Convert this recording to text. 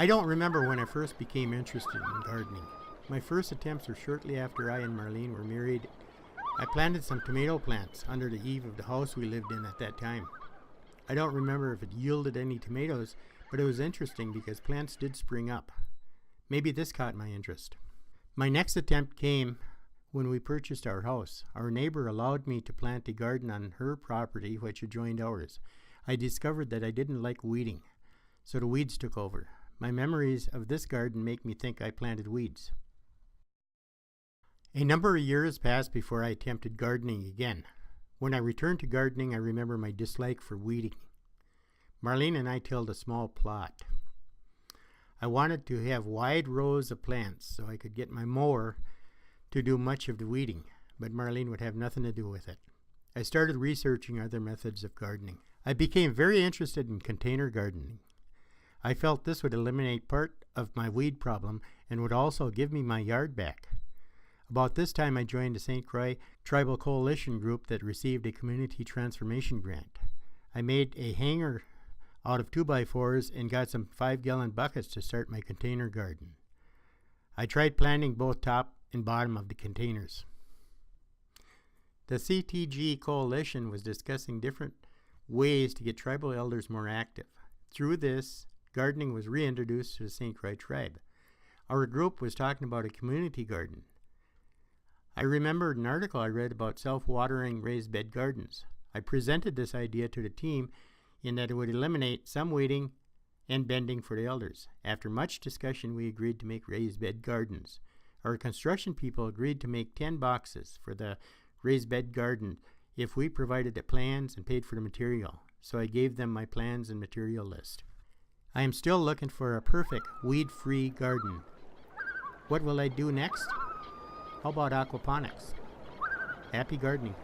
I don't remember when I first became interested in gardening. My first attempts were shortly after I and Marlene were married. I planted some tomato plants under the eave of the house we lived in at that time. I don't remember if it yielded any tomatoes, but it was interesting because plants did spring up. Maybe this caught my interest. My next attempt came when we purchased our house. Our neighbor allowed me to plant a garden on her property which adjoined ours. I discovered that I didn't like weeding, so the weeds took over. My memories of this garden make me think I planted weeds. A number of years passed before I attempted gardening again. When I returned to gardening, I remember my dislike for weeding. Marlene and I tilled a small plot. I wanted to have wide rows of plants so I could get my mower to do much of the weeding, but Marlene would have nothing to do with it. I started researching other methods of gardening. I became very interested in container gardening. I felt this would eliminate part of my weed problem and would also give me my yard back. About this time, I joined the St. Croix Tribal Coalition group that received a community transformation grant. I made a hanger out of 2x4s and got some 5-gallon buckets to start my container garden. I tried planting both top and bottom of the containers. The CTG Coalition was discussing different ways to get tribal elders more active. Through this, gardening was reintroduced to the St. Croix tribe. Our group was talking about a community garden. I remembered an article I read about self-watering raised bed gardens. I presented this idea to the team in that it would eliminate some weeding and bending for the elders. After much discussion, we agreed to make raised bed gardens. Our construction people agreed to make 10 boxes for the raised bed garden if we provided the plans and paid for the material. So I gave them my plans and material list. I am still looking for a perfect weed-free garden. What will I do next? How about aquaponics? Happy gardening.